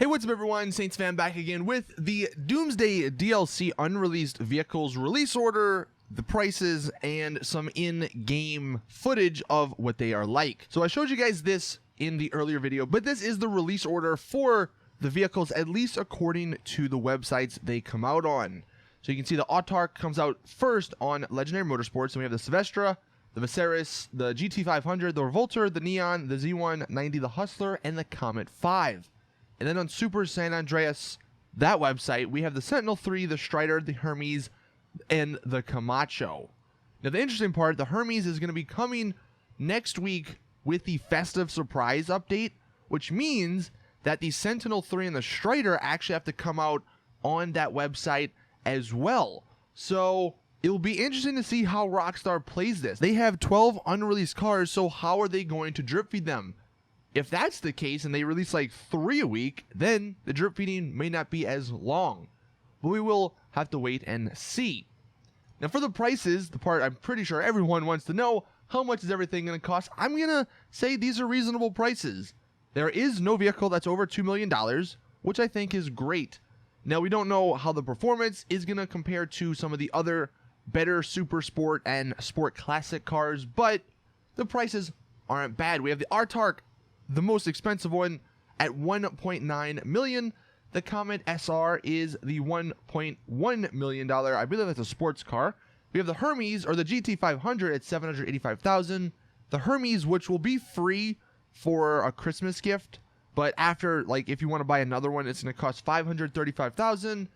Hey, what's up everyone, Saintsfan back again with the Doomsday DLC unreleased vehicles release order, the prices, and some in-game footage of what they are like. So I showed you guys this in the earlier video, but this is the release order for the vehicles, at least according to the websites they come out on. So you can see the Autark comes out first on Legendary Motorsports, and we have the Silvestre, the Viserys, the GT500, the Revolter, the Neon, the Z190, the Hustler, and the Comet 5. And then on Super San Andreas, that website, we have the Sentinel 3, the Strider, the Hermes, and the Camacho. Now, the interesting part, the Hermes is going to be coming next week with the Festive Surprise update, which means that the Sentinel 3 and the Strider actually have to come out on that website as well. So it will be interesting to see how Rockstar plays this. They have 12 unreleased cars, so how are they going to drip feed them? If that's the case and they release like 3 a week, then the drip feeding may not be as long. But we will have to wait and see. Now for the prices, the part I'm pretty sure everyone wants to know, how much is everything going to cost? I'm going to say these are reasonable prices. There is no vehicle that's over $2 million, which I think is great. Now we don't know how the performance is going to compare to some of the other better Super Sport and Sport Classic cars, but the prices aren't bad. We have the Autark, the most expensive one, at $1.9 million. The Comet SR is the $1.1 million. I believe that's a sports car. We have the Hermes, or the GT500, at $785,000. The Hermes, which will be free for a Christmas gift, but after, like, if you want to buy another one, it's going to cost $535,000.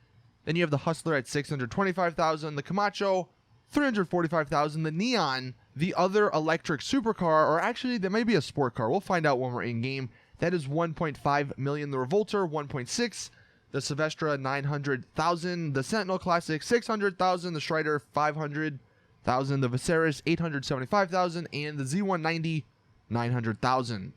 Then you have the Hustler at $625,000. The Camacho, $345,000. The Neon, the other electric supercar, or actually that may be a sport car, we'll find out when we're in game, that is $1.5 million. The Revolter, $1.6. The Silvestre, $900,000. The Sentinel Classic, $600,000. The Strider, $500,000. The Viserys, $875,000. And the Z190, $900,000.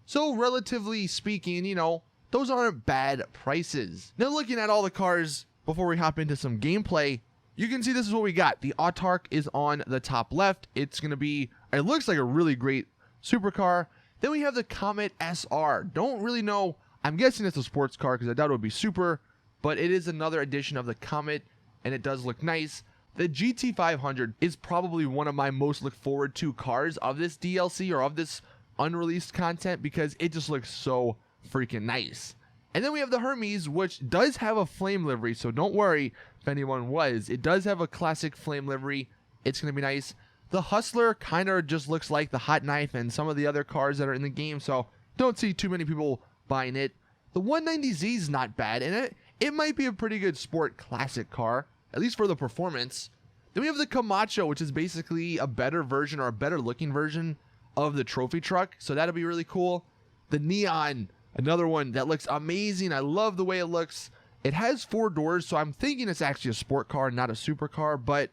So relatively speaking, you know, those aren't bad prices. Now looking at all the cars before we hop into some gameplay, you can see this is what we got. The Autark is on the top left. It's going to be, it looks like a really great supercar. Then we have the Comet SR. Don't really know. I'm guessing it's a sports car because I doubt it would be super, but it is another edition of the Comet, and it does look nice. The GT500 is probably one of my most look forward to cars of this DLC or of this unreleased content because it just looks so freaking nice. And then we have the Hermes, which does have a flame livery, so don't worry if anyone was. It does have a classic flame livery. It's going to be nice. The Hustler kind of just looks like the Hot Knife and some of the other cars that are in the game, so don't see too many people buying it. The 190Z is not bad, and it might be a pretty good sport classic car, at least for the performance. Then we have the Camacho, which is basically a better version or a better looking version of the trophy truck, so that'll be really cool. The Neon, another one that looks amazing. I love the way it looks. It has 4 doors, so I'm thinking it's actually a sport car, not a supercar, but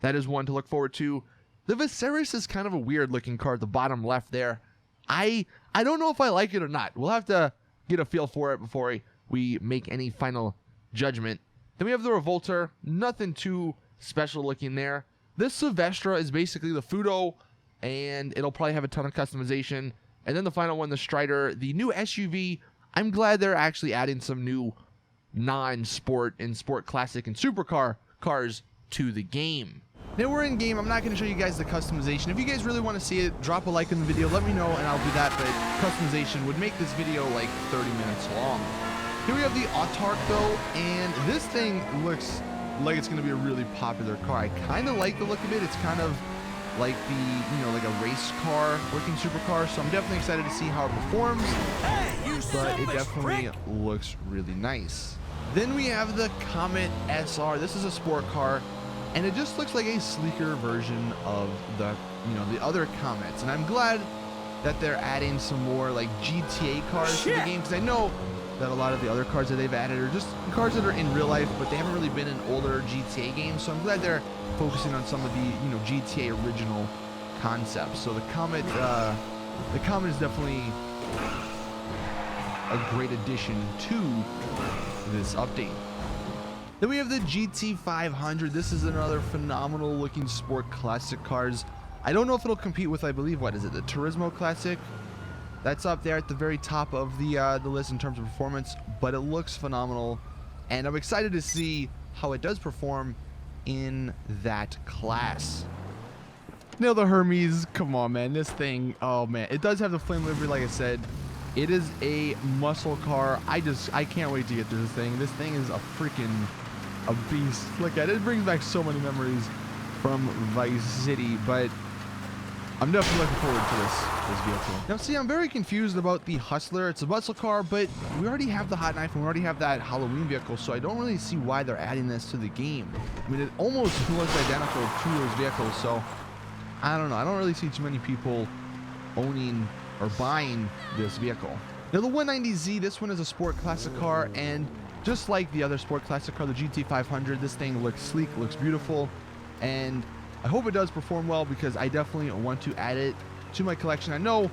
that is one to look forward to. The Viserys is kind of a weird looking car at the bottom left there. I don't know if I like it or not. We'll have to get a feel for it before we make any final judgment. Then we have the Revolter. Nothing too special looking there. This Silvestre is basically the Fudo, and it'll probably have a ton of customization. And then the final one, the Strider, the new SUV. I'm glad they're actually adding some new non-sport and sport classic and supercar cars to the game. Now we're in game. I'm not going to show you guys the customization. If you guys really want to see it, drop a like in the video. Let me know and I'll do that. But customization would make this video like 30 minutes long. Here we have the Autark though, and this thing looks like it's going to be a really popular car. I kind of like the look of it. It's kind of like the, you know, like a race car looking supercar, so I'm definitely excited to see how it performs. But it definitely looks really nice. Then we have the Comet SR. This is a sport car, and it just looks like a sleeker version of the, you know, the other Comets. And I'm glad that they're adding some more like GTA cars to the game, because I know that a lot of the other cars that they've added are just cars that are in real life, but they haven't really been in older GTA games. So I'm glad they're focusing on some of the, you know, GTA original concepts. So the Comet is definitely a great addition to this update. Then we have the GT500. This is another phenomenal looking sport classic cars. I don't know if it'll compete with, I believe, what is it, the Turismo Classic? that's up there at the very top of the list in terms of performance, but it looks phenomenal, and I'm excited to see how it does perform in that class. Now the Hermes, come on, man, this thing, oh man, it does have the flame livery, like I said. It is a muscle car. I can't wait to get through this thing. This thing is a freaking beast. Look at it. It brings back so many memories from Vice City, but I'm definitely looking forward to this vehicle. Now, see, I'm very confused about the Hustler. It's a muscle car, but we already have the Hot Knife and we already have that Halloween vehicle, so I don't really see why they're adding this to the game. I mean, it almost looks identical to those vehicles, so I don't know. I don't really see too many people owning or buying this vehicle. Now, the 190Z, this one is a sport classic car, and just like the other sport classic car, the GT500, this thing looks sleek, looks beautiful, and I hope it does perform well because I definitely want to add it to my collection. I know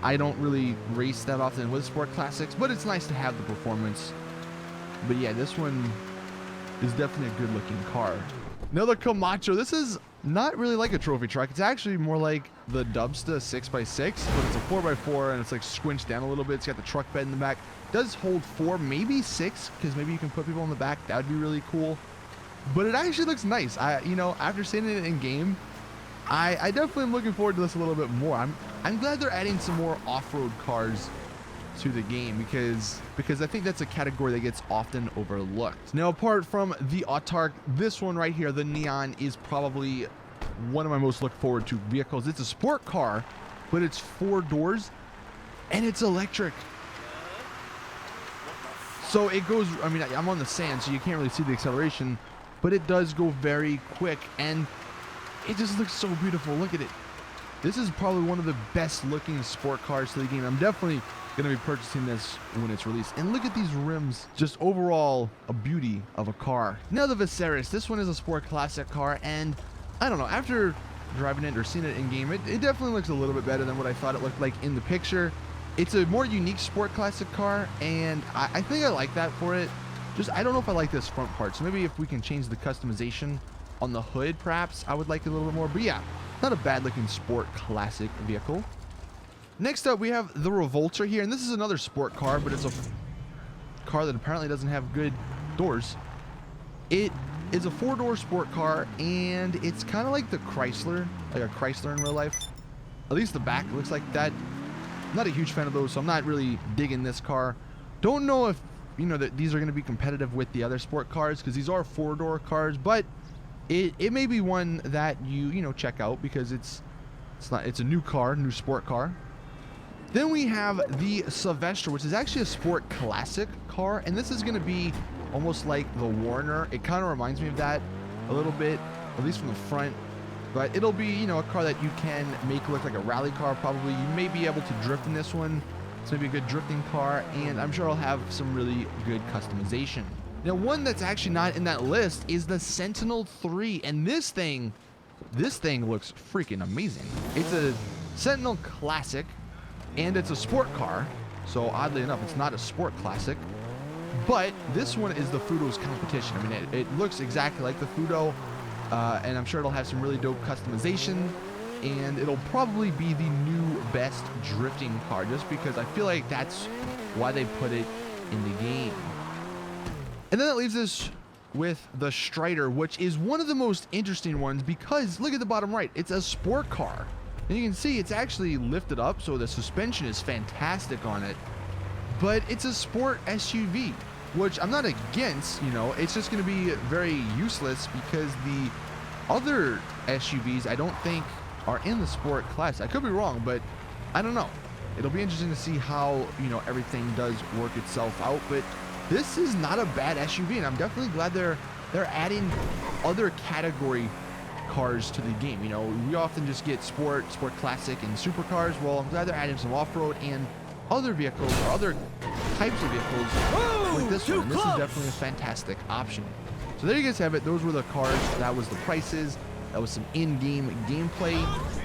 I don't really race that often with sport classics, but it's nice to have the performance. But yeah, this one is definitely a good looking car. Another Camacho. This is not really like a trophy truck. It's actually more like the Dubsta 6x6, but it's a 4x4 and it's like squinched down a little bit. It's got the truck bed in the back. It does hold 4, maybe 6, because maybe you can put people in the back. That would be really cool. But it actually looks nice. You know, after seeing it in game, I definitely am looking forward to this a little bit more. I'm glad they're adding some more off-road cars to the game because I think that's a category that gets often overlooked. Now, apart from the Autark, this one right here, the Neon, is probably one of my most looked forward to vehicles. It's a sport car, but it's 4 doors and it's electric. So it goes, I mean, I'm on the sand, so you can't really see the acceleration, but it does go very quick and it just looks so beautiful. Look at it. This is probably one of the best looking sport cars to the game. I'm definitely going to be purchasing this when it's released. And look at these rims, just overall a beauty of a car. Now the Viserys, this one is a sport classic car, and I don't know, after driving it or seeing it in game, it definitely looks a little bit better than what I thought it looked like in the picture. It's a more unique sport classic car, and I think I like that for it. Just, I don't know if I like this front part, so maybe if we can change the customization on the hood, perhaps I would like it a little bit more. But yeah, not a bad looking sport classic vehicle. Next up, we have the Revolter here, and this is another sport car, but it's a car that apparently doesn't have good doors. It is a 4-door sport car, and it's kind of like the Chrysler, like a Chrysler in real life. At least the back looks like that. I'm not a huge fan of those, so I'm not really digging this car. Don't know if, you know, that these are going to be competitive with the other sport cars, because these are 4-door cars, but it may be one that you know, check out because it's a new car, new sport car. Then we have the Sylvester, which is actually a sport classic car, and this is going to be almost like the Warner. It kind of reminds me of that a little bit, at least from the front, but it'll be, you know, a car that you can make look like a rally car probably. You may be able to drift in this one. It's maybe a good drifting car, and I'm sure it'll have some really good customization. Now, one that's actually not in that list is the Sentinel 3, and this thing looks freaking amazing. It's a Sentinel Classic, and it's a sport car, so oddly enough, it's not a sport classic, but this one is the Fudo's competition. I mean, it looks exactly like the Fudo, and I'm sure it'll have some really dope customization, and it'll probably be the new best drifting car, just because I feel like that's why they put it in the game. And then that leaves us with the Strider, which is one of the most interesting ones because look at the bottom right, it's a sport car. And you can see it's actually lifted up, so the suspension is fantastic on it. But it's a sport SUV, which I'm not against, you know, it's just going to be very useless because the other SUVs I don't think are in the sport class. I could be wrong, but I don't know. It'll be interesting to see how, you know, everything does work itself out, but this is not a bad SUV, and I'm definitely glad they're adding other category cars to the game. You know, we often just get sport classic, and supercars. Well, I'm glad they're adding some off-road and other vehicles or other types of vehicles with this one. And this is definitely a fantastic option. So there you guys have it. Those were the cars. That was the prices. That was some in-game gameplay.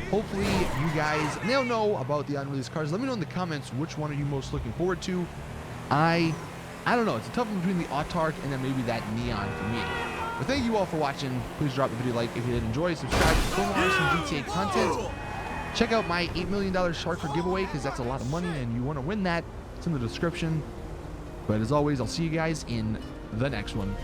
Hopefully you guys now know about the unreleased cars. Let me know in the comments which one are you most looking forward to. I don't know. It's a tough one between the Autark and then maybe that Neon for me. But thank you all for watching. Please drop the video like if you did enjoy. Subscribe for more awesome GTA content. Check out my $8 million Sharker giveaway because that's a lot of money and you want to win that. It's in the description. But as always, I'll see you guys in the next one.